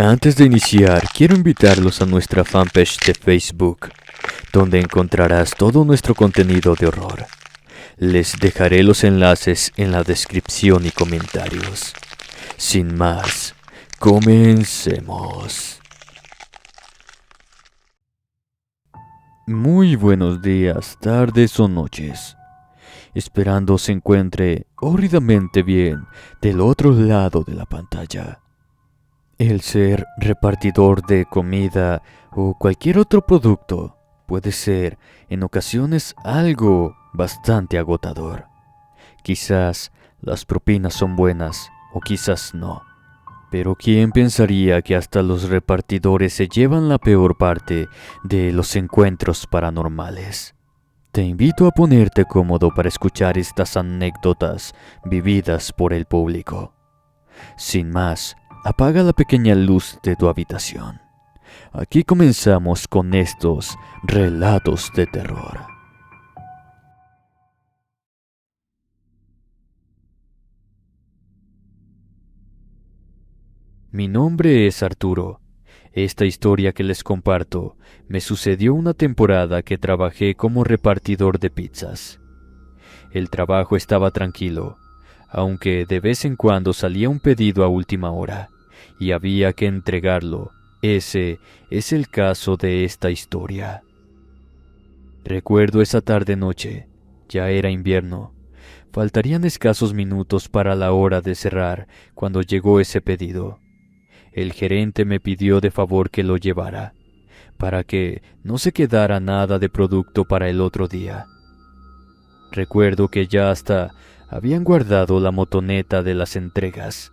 Antes de iniciar, quiero invitarlos a nuestra fanpage de Facebook, donde encontrarás todo nuestro contenido de horror. Les dejaré los enlaces en la descripción y comentarios. Sin más, comencemos. Muy buenos días, tardes o noches. Esperando se encuentre horridamente bien del otro lado de la pantalla. El ser repartidor de comida o cualquier otro producto puede ser en ocasiones algo bastante agotador. Quizás las propinas son buenas o quizás no. Pero ¿quién pensaría que hasta los repartidores se llevan la peor parte de los encuentros paranormales? Te invito a ponerte cómodo para escuchar estas anécdotas vividas por el público. Sin más, apaga la pequeña luz de tu habitación. Aquí comenzamos con estos relatos de terror. Mi nombre es Arturo. Esta historia que les comparto me sucedió una temporada que trabajé como repartidor de pizzas. El trabajo estaba tranquilo, aunque de vez en cuando salía un pedido a última hora y había que entregarlo. Ese es el caso de esta historia. Recuerdo esa tarde-noche, ya era invierno. Faltarían escasos minutos para la hora de cerrar cuando llegó ese pedido. El gerente me pidió de favor que lo llevara, para que no se quedara nada de producto para el otro día. Recuerdo que ya hasta habían guardado la motoneta de las entregas.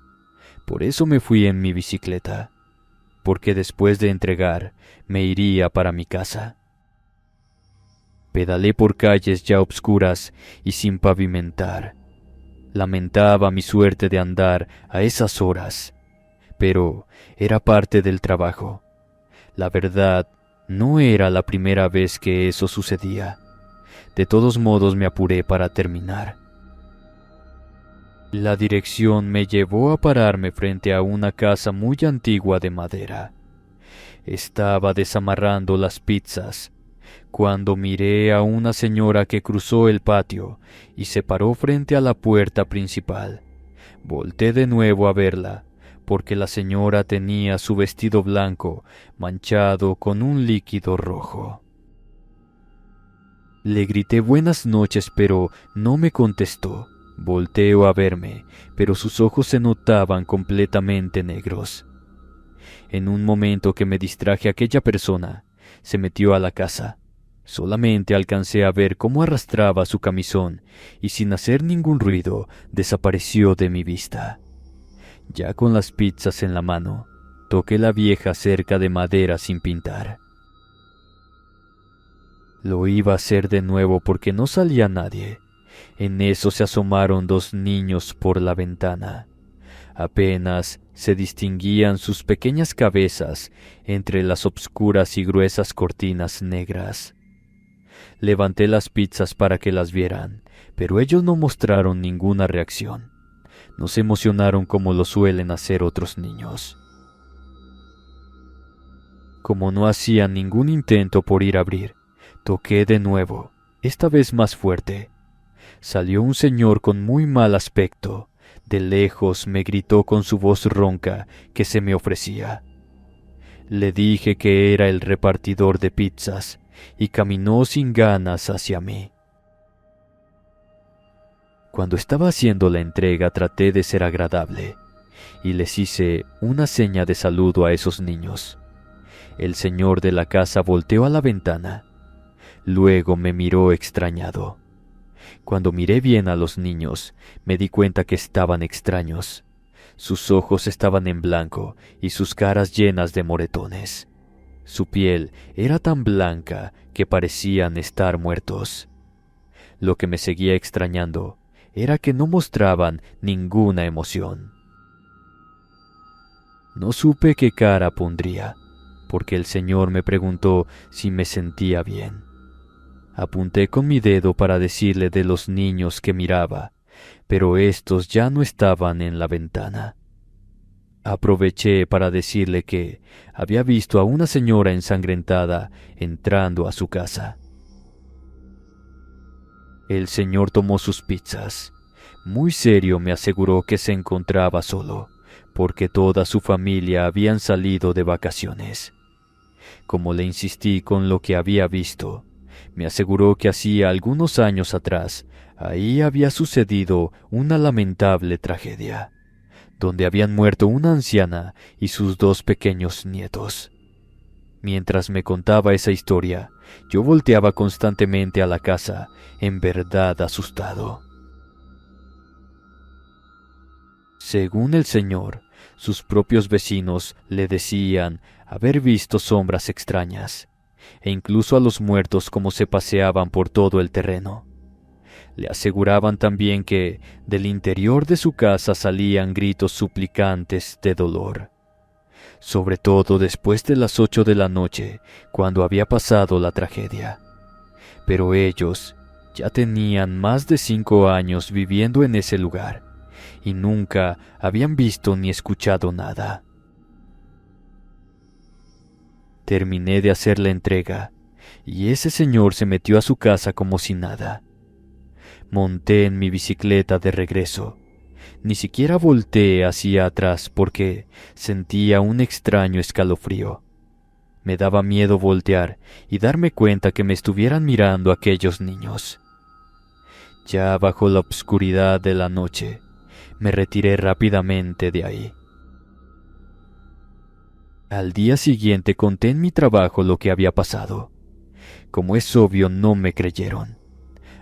Por eso me fui en mi bicicleta, porque después de entregar me iría para mi casa. Pedalé por calles ya obscuras y sin pavimentar. Lamentaba mi suerte de andar a esas horas, pero era parte del trabajo. La verdad, no era la primera vez que eso sucedía. De todos modos me apuré para terminar. La dirección me llevó a pararme frente a una casa muy antigua de madera. Estaba desamarrando las pizzas cuando miré a una señora que cruzó el patio y se paró frente a la puerta principal. Volté de nuevo a verla, porque la señora tenía su vestido blanco manchado con un líquido rojo. Le grité buenas noches, pero no me contestó. Volteó a verme, pero sus ojos se notaban completamente negros. En un momento que me distraje, aquella persona se metió a la casa. Solamente alcancé a ver cómo arrastraba su camisón y sin hacer ningún ruido desapareció de mi vista. Ya con las pizzas en la mano, toqué la vieja cerca de madera sin pintar. Lo iba a hacer de nuevo porque no salía nadie. En eso se asomaron dos niños por la ventana. Apenas se distinguían sus pequeñas cabezas entre las obscuras y gruesas cortinas negras. Levanté las pizzas para que las vieran, pero ellos no mostraron ninguna reacción. No se emocionaron como lo suelen hacer otros niños. Como no hacían ningún intento por ir a abrir, toqué de nuevo, esta vez más fuerte. Salió un señor con muy mal aspecto. De lejos me gritó con su voz ronca que se me ofrecía. Le dije que era el repartidor de pizzas y caminó sin ganas hacia mí. Cuando estaba haciendo la entrega traté de ser agradable y les hice una seña de saludo a esos niños. El señor de la casa volteó a la ventana. Luego me miró extrañado. Cuando miré bien a los niños, me di cuenta que estaban extraños. Sus ojos estaban en blanco y sus caras llenas de moretones. Su piel era tan blanca que parecían estar muertos. Lo que me seguía extrañando era que no mostraban ninguna emoción. No supe qué cara pondría, porque el señor me preguntó si me sentía bien. Apunté con mi dedo para decirle de los niños que miraba, pero estos ya no estaban en la ventana. Aproveché para decirle que había visto a una señora ensangrentada entrando a su casa. El señor tomó sus pizzas. Muy serio me aseguró que se encontraba solo, porque toda su familia habían salido de vacaciones. Como le insistí con lo que había visto, me aseguró que hacía algunos años atrás, ahí había sucedido una lamentable tragedia, donde habían muerto una anciana y sus 2 pequeños nietos. Mientras me contaba esa historia, yo volteaba constantemente a la casa, en verdad asustado. Según el señor, sus propios vecinos le decían haber visto sombras extrañas, e incluso a los muertos como se paseaban por todo el terreno. Le aseguraban también que del interior de su casa salían gritos suplicantes de dolor, sobre todo después de las 8 de la noche, cuando había pasado la tragedia. Pero ellos ya tenían más de 5 años viviendo en ese lugar, y nunca habían visto ni escuchado nada. Terminé de hacer la entrega, y ese señor se metió a su casa como si nada. Monté en mi bicicleta de regreso. Ni siquiera volteé hacia atrás porque sentía un extraño escalofrío. Me daba miedo voltear y darme cuenta que me estuvieran mirando aquellos niños. Ya bajo la oscuridad de la noche, me retiré rápidamente de ahí. Al día siguiente conté en mi trabajo lo que había pasado. Como es obvio, no me creyeron.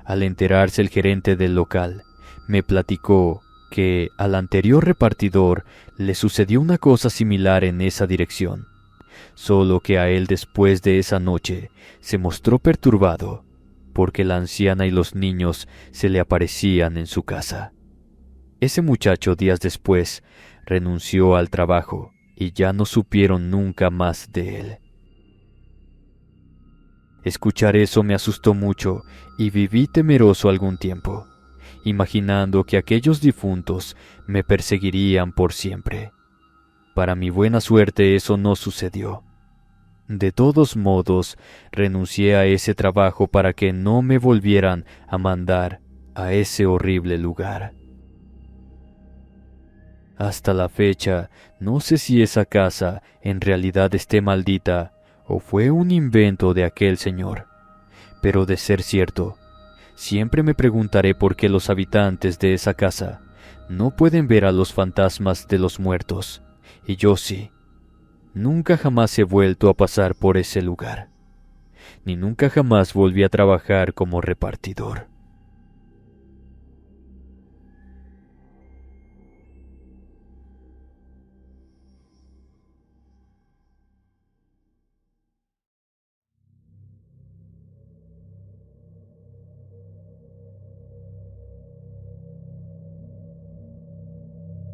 Al enterarse el gerente del local, me platicó que al anterior repartidor le sucedió una cosa similar en esa dirección, solo que a él después de esa noche se mostró perturbado, porque la anciana y los niños se le aparecían en su casa. Ese muchacho días después renunció al trabajo y ya no supieron nunca más de él. Escuchar eso me asustó mucho y viví temeroso algún tiempo, imaginando que aquellos difuntos me perseguirían por siempre. Para mi buena suerte eso no sucedió. De todos modos, renuncié a ese trabajo para que no me volvieran a mandar a ese horrible lugar. Hasta la fecha, no sé si esa casa en realidad esté maldita o fue un invento de aquel señor, pero de ser cierto, siempre me preguntaré por qué los habitantes de esa casa no pueden ver a los fantasmas de los muertos, y yo sí. Nunca jamás he vuelto a pasar por ese lugar, ni nunca jamás volví a trabajar como repartidor.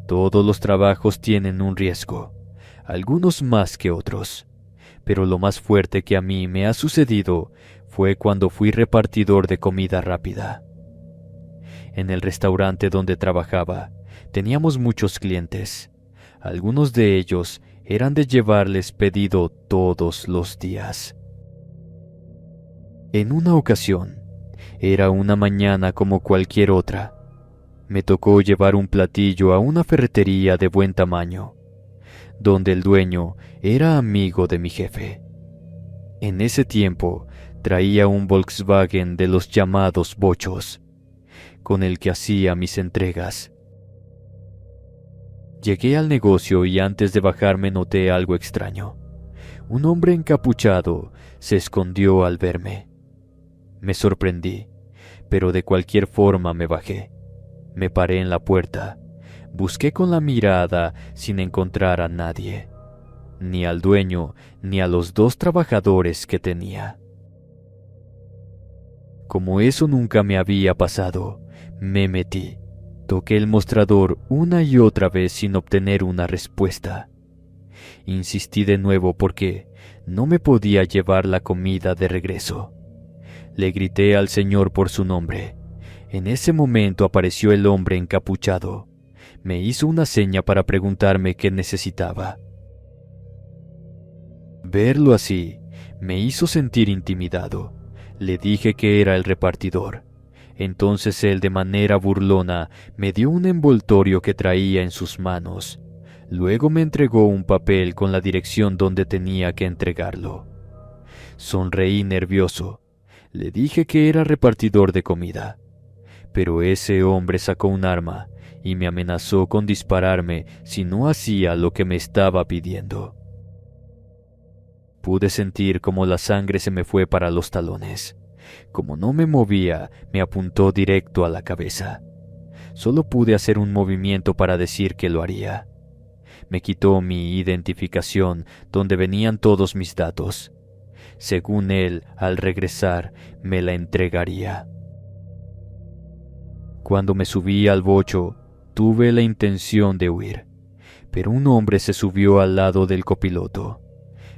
Todos los trabajos tienen un riesgo, algunos más que otros, pero lo más fuerte que a mí me ha sucedido fue cuando fui repartidor de comida rápida. En el restaurante donde trabajaba, teníamos muchos clientes. Algunos de ellos eran de llevarles pedido todos los días. En una ocasión, era una mañana como cualquier otra. Me tocó llevar un platillo a una ferretería de buen tamaño, donde el dueño era amigo de mi jefe. En ese tiempo traía un Volkswagen de los llamados bochos, con el que hacía mis entregas. Llegué al negocio y antes de bajarme noté algo extraño. Un hombre encapuchado se escondió al verme. Me sorprendí, pero de cualquier forma me bajé. Me paré en la puerta, busqué con la mirada sin encontrar a nadie, ni al dueño ni a los 2 trabajadores que tenía. Como eso nunca me había pasado, me metí, toqué el mostrador una y otra vez sin obtener una respuesta. Insistí de nuevo porque no me podía llevar la comida de regreso. Le grité al señor por su nombre. En ese momento apareció el hombre encapuchado. Me hizo una seña para preguntarme qué necesitaba. Verlo así me hizo sentir intimidado. Le dije que era el repartidor. Entonces él, de manera burlona, me dio un envoltorio que traía en sus manos. Luego me entregó un papel con la dirección donde tenía que entregarlo. Sonreí nervioso. Le dije que era repartidor de comida. Pero ese hombre sacó un arma y me amenazó con dispararme si no hacía lo que me estaba pidiendo. Pude sentir cómo la sangre se me fue para los talones. Como no me movía, me apuntó directo a la cabeza. Solo pude hacer un movimiento para decir que lo haría. Me quitó mi identificación, donde venían todos mis datos. Según él, al regresar, me la entregaría. Cuando me subí al bocho, tuve la intención de huir, pero un hombre se subió al lado del copiloto.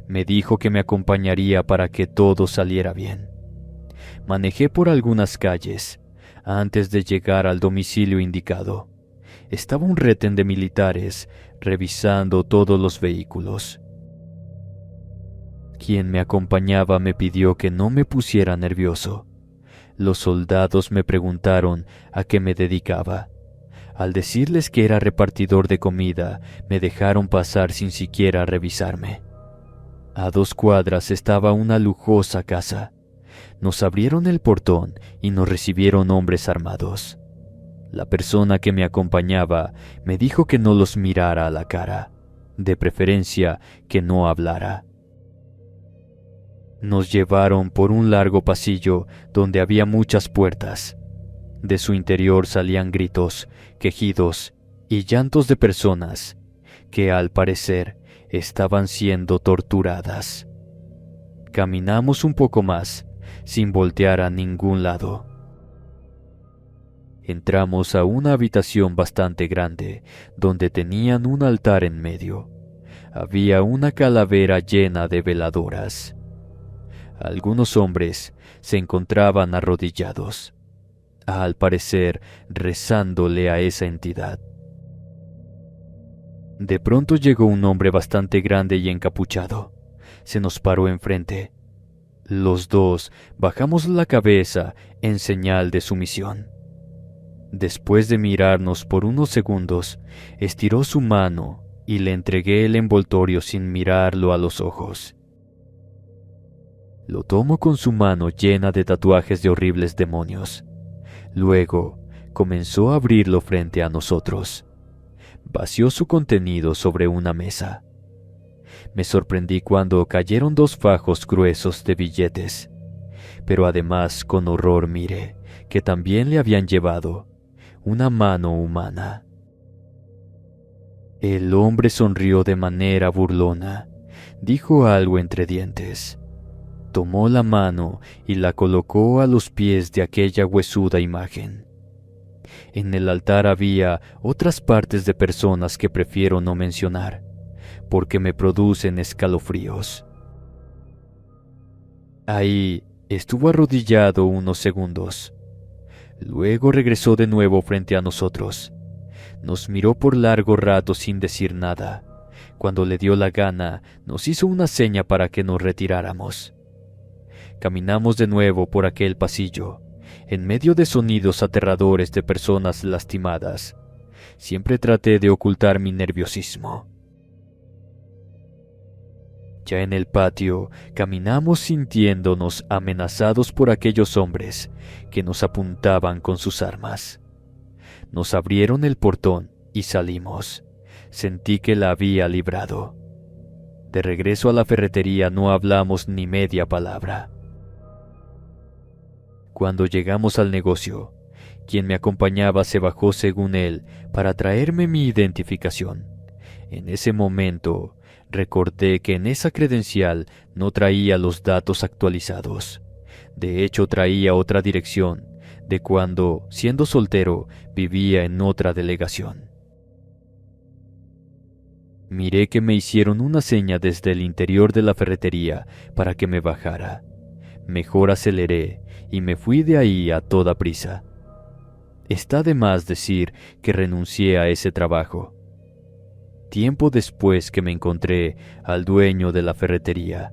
Me dijo que me acompañaría para que todo saliera bien. Manejé por algunas calles. Antes de llegar al domicilio indicado, estaba un retén de militares revisando todos los vehículos. Quien me acompañaba me pidió que no me pusiera nervioso. Los soldados me preguntaron a qué me dedicaba. Al decirles que era repartidor de comida, me dejaron pasar sin siquiera revisarme. A 2 cuadras estaba una lujosa casa. Nos abrieron el portón y nos recibieron hombres armados. La persona que me acompañaba me dijo que no los mirara a la cara, de preferencia que no hablara. Nos llevaron por un largo pasillo donde había muchas puertas. De su interior salían gritos, quejidos y llantos de personas que, al parecer, estaban siendo torturadas. Caminamos un poco más, sin voltear a ningún lado. Entramos a una habitación bastante grande, donde tenían un altar en medio. Había una calavera llena de veladoras. Algunos hombres se encontraban arrodillados, al parecer rezándole a esa entidad. De pronto llegó un hombre bastante grande y encapuchado. Se nos paró enfrente. Los dos bajamos la cabeza en señal de sumisión. Después de mirarnos por unos segundos, estiró su mano y le entregué el envoltorio sin mirarlo a los ojos. Lo tomó con su mano llena de tatuajes de horribles demonios. Luego comenzó a abrirlo frente a nosotros. Vació su contenido sobre una mesa. Me sorprendí cuando cayeron 2 fajos gruesos de billetes, pero además con horror miré que también le habían llevado una mano humana. El hombre sonrió de manera burlona. Dijo algo entre dientes. Tomó la mano y la colocó a los pies de aquella huesuda imagen. En el altar había otras partes de personas que prefiero no mencionar, porque me producen escalofríos. Ahí estuvo arrodillado unos segundos. Luego regresó de nuevo frente a nosotros. Nos miró por largo rato sin decir nada. Cuando le dio la gana, nos hizo una seña para que nos retiráramos. Caminamos de nuevo por aquel pasillo, en medio de sonidos aterradores de personas lastimadas. Siempre traté de ocultar mi nerviosismo. Ya en el patio, caminamos sintiéndonos amenazados por aquellos hombres que nos apuntaban con sus armas. Nos abrieron el portón y salimos. Sentí que la había librado. De regreso a la ferretería no hablamos ni media palabra. Cuando llegamos al negocio, quien me acompañaba se bajó según él para traerme mi identificación. En ese momento, recordé que en esa credencial no traía los datos actualizados. De hecho, traía otra dirección de cuando, siendo soltero, vivía en otra delegación. Miré que me hicieron una seña desde el interior de la ferretería para que me bajara. Mejor aceleré y me fui de ahí a toda prisa. Está de más decir que renuncié a ese trabajo. Tiempo después que me encontré al dueño de la ferretería,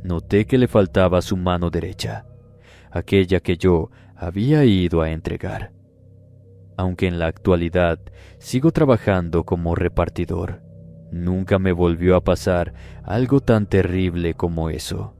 noté que le faltaba su mano derecha, aquella que yo había ido a entregar. Aunque en la actualidad sigo trabajando como repartidor, nunca me volvió a pasar algo tan terrible como eso.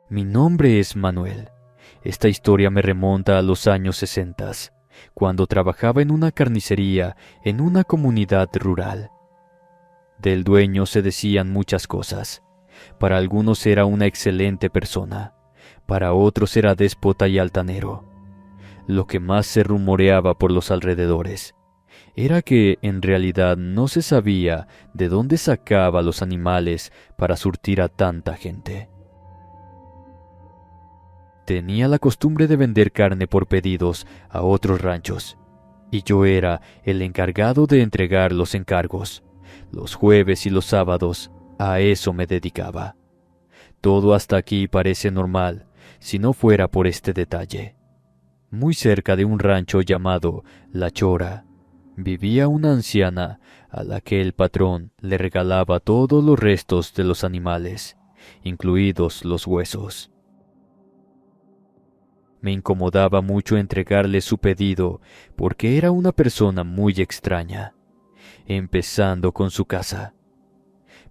Mi nombre es Manuel. Esta historia me remonta a los años 60, cuando trabajaba en una carnicería en una comunidad rural. Del dueño se decían muchas cosas. Para algunos era una excelente persona, para otros era déspota y altanero. Lo que más se rumoreaba por los alrededores era que en realidad no se sabía de dónde sacaba los animales para surtir a tanta gente. Tenía la costumbre de vender carne por pedidos a otros ranchos, y yo era el encargado de entregar los encargos. Los jueves y los sábados a eso me dedicaba. Todo hasta aquí parece normal, si no fuera por este detalle. Muy cerca de un rancho llamado La Chora, vivía una anciana a la que el patrón le regalaba todos los restos de los animales, incluidos los huesos. Me incomodaba mucho entregarle su pedido porque era una persona muy extraña, empezando con su casa.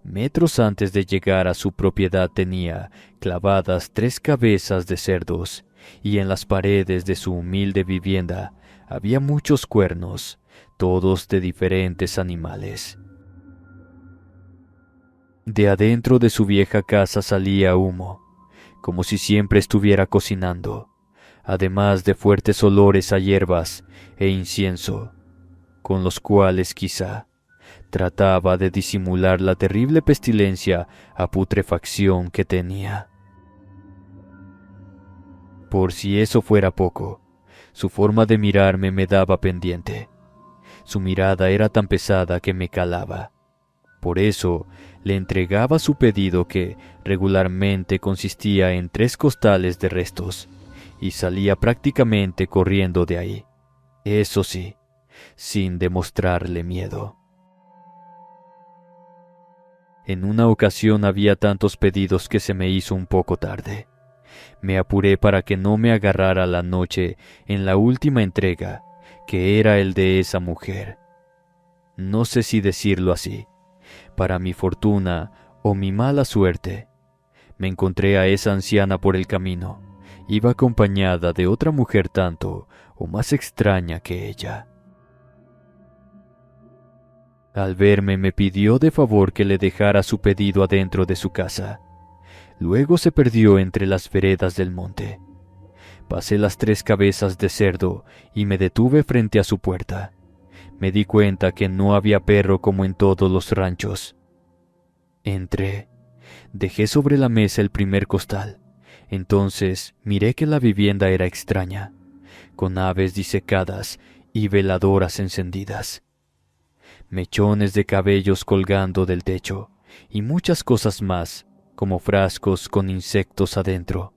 Metros antes de llegar a su propiedad tenía clavadas 3 cabezas de cerdos, y en las paredes de su humilde vivienda había muchos cuernos, todos de diferentes animales. De adentro de su vieja casa salía humo, como si siempre estuviera cocinando, además de fuertes olores a hierbas e incienso, con los cuales quizá trataba de disimular la terrible pestilencia a putrefacción que tenía. Por si eso fuera poco, su forma de mirarme me daba pendiente. Su mirada era tan pesada que me calaba. Por eso le entregaba su pedido, que regularmente consistía en 3 costales de restos, y salía prácticamente corriendo de ahí. Eso sí, sin demostrarle miedo. En una ocasión había tantos pedidos que se me hizo un poco tarde. Me apuré para que no me agarrara la noche en la última entrega, que era el de esa mujer. No sé si decirlo así. Para mi fortuna o mi mala suerte, me encontré a esa anciana por el camino. Iba acompañada de otra mujer tanto o más extraña que ella. Al verme me pidió de favor que le dejara su pedido adentro de su casa. Luego se perdió entre las veredas del monte. Pasé las 3 cabezas de cerdo y me detuve frente a su puerta. Me di cuenta que no había perro como en todos los ranchos. Entré. Dejé sobre la mesa el primer costal. Entonces miré que la vivienda era extraña, con aves disecadas y veladoras encendidas, mechones de cabellos colgando del techo y muchas cosas más, como frascos con insectos adentro.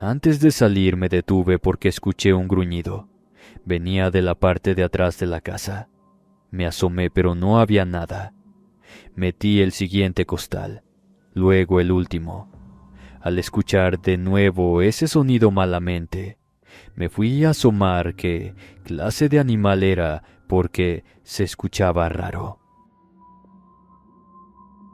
Antes de salir me detuve porque escuché un gruñido. Venía de la parte de atrás de la casa. Me asomé, pero no había nada. Metí el siguiente costal, luego el último. Al escuchar de nuevo ese sonido malamente, me fui a asomar qué clase de animal era, porque se escuchaba raro.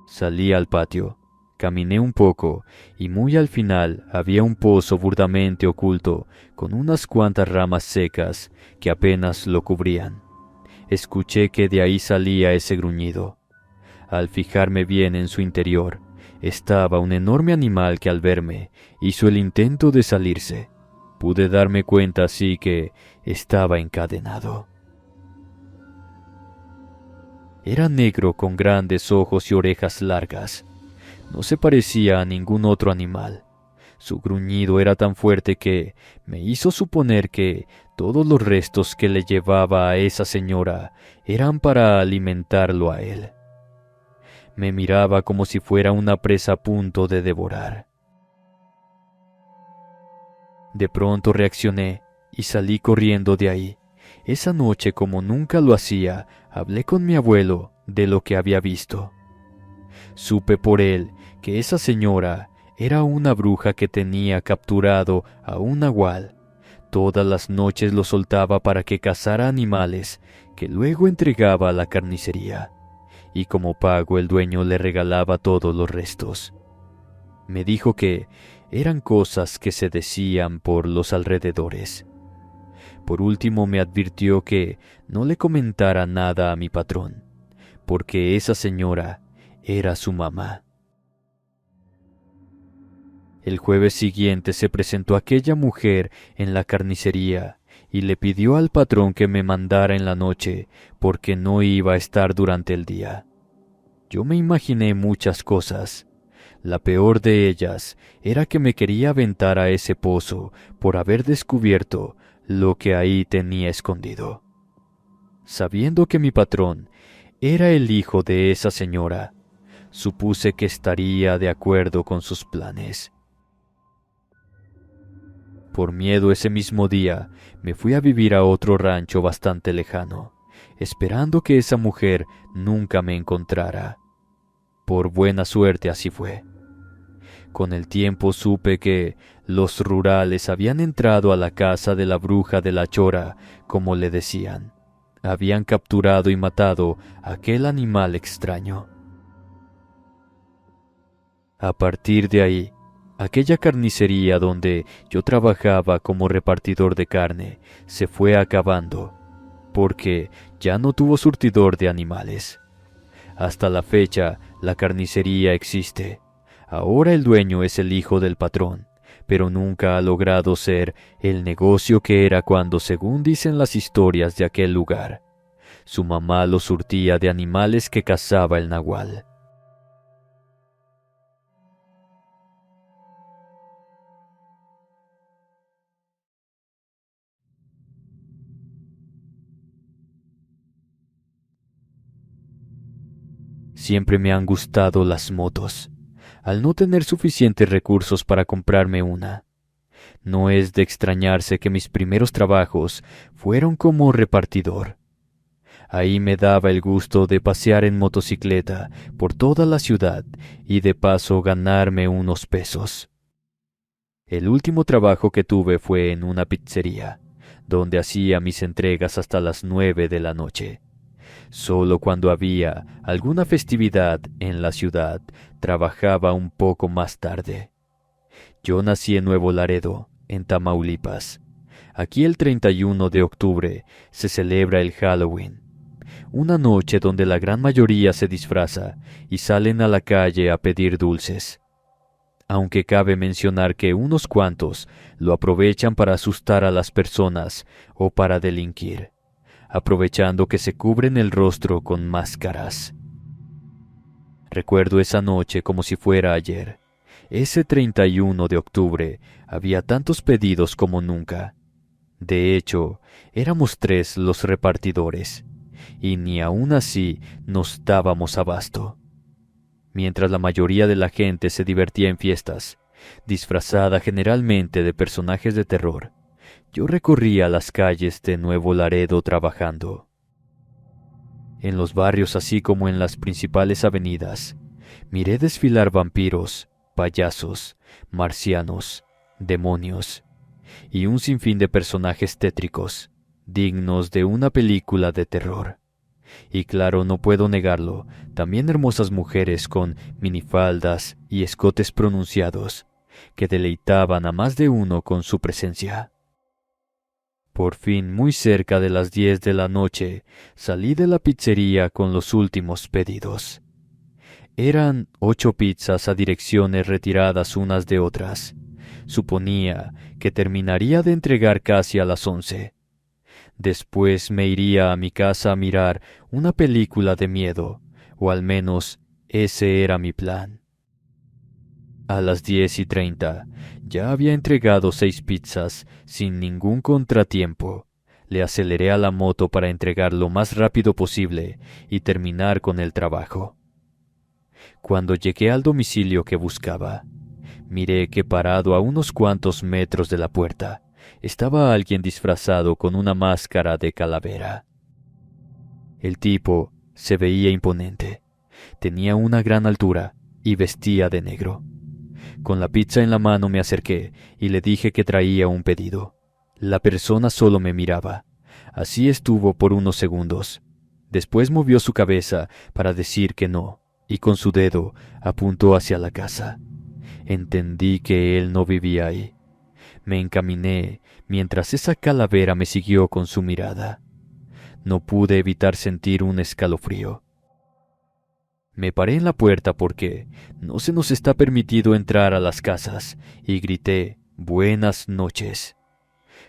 Salí al patio, caminé un poco y muy al final había un pozo burdamente oculto con unas cuantas ramas secas que apenas lo cubrían. Escuché que de ahí salía ese gruñido. Al fijarme bien en su interior, estaba un enorme animal que al verme hizo el intento de salirse. Pude darme cuenta así que estaba encadenado. Era negro con grandes ojos y orejas largas. No se parecía a ningún otro animal. Su gruñido era tan fuerte que me hizo suponer que todos los restos que le llevaba a esa señora eran para alimentarlo a él. Me miraba como si fuera una presa a punto de devorar. De pronto reaccioné y salí corriendo de ahí. Esa noche, como nunca lo hacía, hablé con mi abuelo de lo que había visto. Supe por él que esa señora era una bruja que tenía capturado a un nahual. Todas las noches lo soltaba para que cazara animales que luego entregaba a la carnicería, y como pago el dueño le regalaba todos los restos. Me dijo que eran cosas que se decían por los alrededores. Por último me advirtió que no le comentara nada a mi patrón, porque esa señora era su mamá. El jueves siguiente se presentó aquella mujer en la carnicería y le pidió al patrón que me mandara en la noche porque no iba a estar durante el día. Yo me imaginé muchas cosas. La peor de ellas era que me quería aventar a ese pozo por haber descubierto lo que ahí tenía escondido. Sabiendo que mi patrón era el hijo de esa señora, supuse que estaría de acuerdo con sus planes. Por miedo ese mismo día me fui a vivir a otro rancho bastante lejano, esperando que esa mujer nunca me encontrara. Por buena suerte así fue. Con el tiempo supe que los rurales habían entrado a la casa de la bruja de la Chora, como le decían. Habían capturado y matado a aquel animal extraño. A partir de ahí, aquella carnicería donde yo trabajaba como repartidor de carne se fue acabando, porque ya no tuvo surtidor de animales. Hasta la fecha, la carnicería existe. Ahora el dueño es el hijo del patrón, pero nunca ha logrado ser el negocio que era cuando, según dicen las historias de aquel lugar, su mamá lo surtía de animales que cazaba el nahual. Siempre me han gustado las motos, al no tener suficientes recursos para comprarme una. No es de extrañarse que mis primeros trabajos fueron como repartidor. Ahí me daba el gusto de pasear en motocicleta por toda la ciudad y de paso ganarme unos pesos. El último trabajo que tuve fue en una pizzería, donde hacía mis entregas hasta las 9 de la noche. Solo cuando había alguna festividad en la ciudad trabajaba un poco más tarde. Yo nací en Nuevo Laredo, en Tamaulipas. Aquí el 31 de octubre se celebra el Halloween, una noche donde la gran mayoría se disfraza y salen a la calle a pedir dulces. Aunque cabe mencionar que unos cuantos lo aprovechan para asustar a las personas o para delinquir, aprovechando que se cubren el rostro con máscaras. Recuerdo esa noche como si fuera ayer. Ese 31 de octubre había tantos pedidos como nunca. De hecho, éramos 3 los repartidores, y ni aun así nos dábamos abasto. Mientras la mayoría de la gente se divertía en fiestas, disfrazada generalmente de personajes de terror, yo recorría las calles de Nuevo Laredo trabajando. En los barrios, así como en las principales avenidas, miré desfilar vampiros, payasos, marcianos, demonios y un sinfín de personajes tétricos, dignos de una película de terror. Y claro, no puedo negarlo, también hermosas mujeres con minifaldas y escotes pronunciados, que deleitaban a más de uno con su presencia. Por fin, muy cerca de las 10 de la noche, salí de la pizzería con los últimos pedidos. Eran 8 pizzas a direcciones retiradas unas de otras. Suponía que terminaría de entregar casi a las 11. Después me iría a mi casa a mirar una película de miedo, o al menos ese era mi plan. A las 10:30 ya había entregado 6 pizzas sin ningún contratiempo. Le aceleré a la moto para entregar lo más rápido posible y terminar con el trabajo. Cuando llegué al domicilio que buscaba, miré que parado a unos cuantos metros de la puerta estaba alguien disfrazado con una máscara de calavera. El tipo se veía imponente, tenía una gran altura y vestía de negro. Con la pizza en la mano me acerqué y le dije que traía un pedido. La persona solo me miraba. Así estuvo por unos segundos. Después movió su cabeza para decir que no, y con su dedo apuntó hacia la casa. Entendí que él no vivía ahí. Me encaminé mientras esa calavera me siguió con su mirada. No pude evitar sentir un escalofrío. Me paré en la puerta porque no se nos está permitido entrar a las casas y grité «Buenas noches».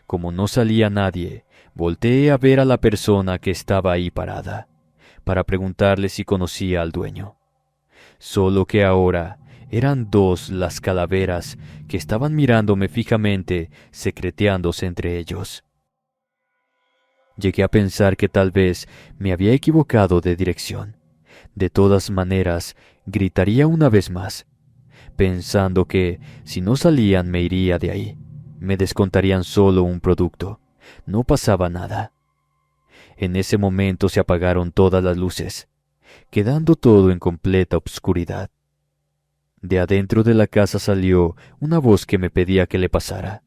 Como no salía nadie, volteé a ver a la persona que estaba ahí parada, para preguntarle si conocía al dueño. Solo que ahora eran 2 las calaveras que estaban mirándome fijamente, secreteándose entre ellos. Llegué a pensar que tal vez me había equivocado de dirección. De todas maneras, gritaría una vez más, pensando que si no salían me iría de ahí. Me descontarían solo un producto. No pasaba nada. En ese momento se apagaron todas las luces, quedando todo en completa obscuridad. De adentro de la casa salió una voz que me pedía que le pasara,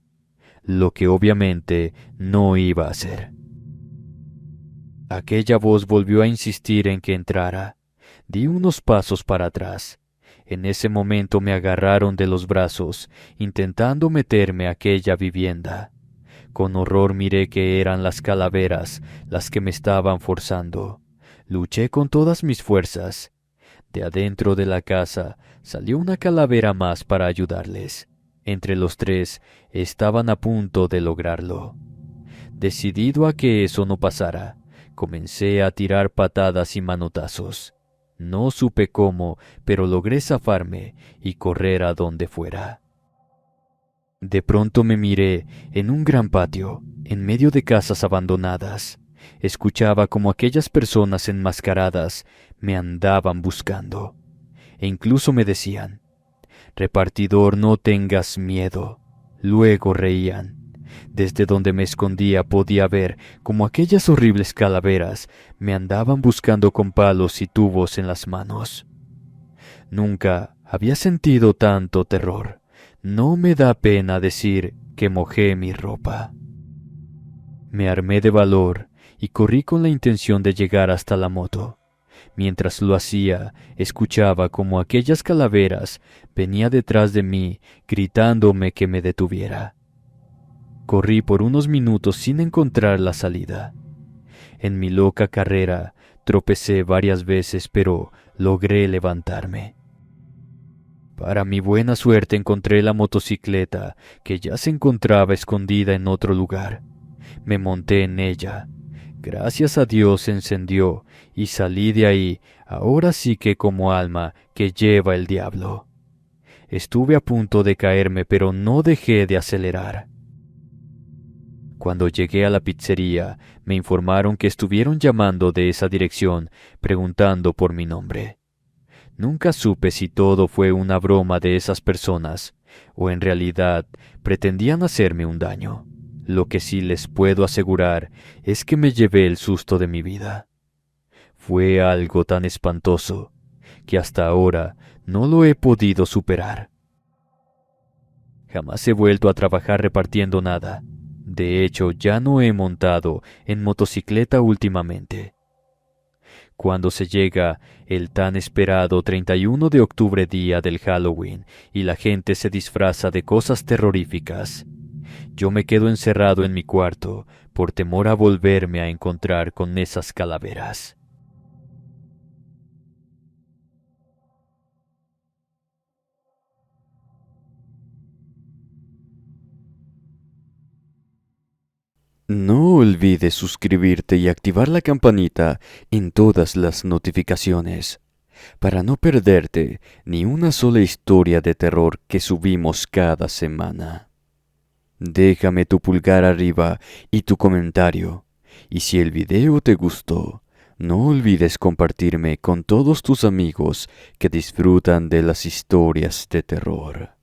lo que obviamente no iba a hacer. Aquella voz volvió a insistir en que entrara. Di unos pasos para atrás. En ese momento me agarraron de los brazos, intentando meterme a aquella vivienda. Con horror miré que eran las calaveras las que me estaban forzando. Luché con todas mis fuerzas. De adentro de la casa salió una calavera más para ayudarles. Entre los 3 estaban a punto de lograrlo. Decidido a que eso no pasara, comencé a tirar patadas y manotazos. No supe cómo, pero logré zafarme y correr a donde fuera. De pronto me miré en un gran patio, en medio de casas abandonadas. Escuchaba como aquellas personas enmascaradas me andaban buscando. E incluso me decían, «Repartidor, no tengas miedo». Luego reían. Desde donde me escondía podía ver como aquellas horribles calaveras me andaban buscando con palos y tubos en las manos. Nunca había sentido tanto terror. No me da pena decir que mojé mi ropa. Me armé de valor y corrí con la intención de llegar hasta la moto. Mientras lo hacía, escuchaba como aquellas calaveras venía detrás de mí gritándome que me detuviera. Corrí por unos minutos sin encontrar la salida. En mi loca carrera tropecé varias veces, pero logré levantarme. Para mi buena suerte encontré la motocicleta que ya se encontraba escondida en otro lugar. Me monté en ella. Gracias a Dios se encendió y salí de ahí, ahora sí que como alma que lleva el diablo. Estuve a punto de caerme, pero no dejé de acelerar. Cuando llegué a la pizzería, me informaron que estuvieron llamando de esa dirección, preguntando por mi nombre. Nunca supe si todo fue una broma de esas personas, o en realidad pretendían hacerme un daño. Lo que sí les puedo asegurar es que me llevé el susto de mi vida. Fue algo tan espantoso que hasta ahora no lo he podido superar. Jamás he vuelto a trabajar repartiendo nada. De hecho, ya no he montado en motocicleta últimamente. Cuando se llega el tan esperado 31 de octubre, día del Halloween, y la gente se disfraza de cosas terroríficas, yo me quedo encerrado en mi cuarto por temor a volverme a encontrar con esas calaveras. No olvides suscribirte y activar la campanita en todas las notificaciones. para no perderte ni una sola historia de terror que subimos cada semana. Déjame tu pulgar arriba y tu comentario. Y si el video te gustó, no olvides compartirme con todos tus amigos que disfrutan de las historias de terror.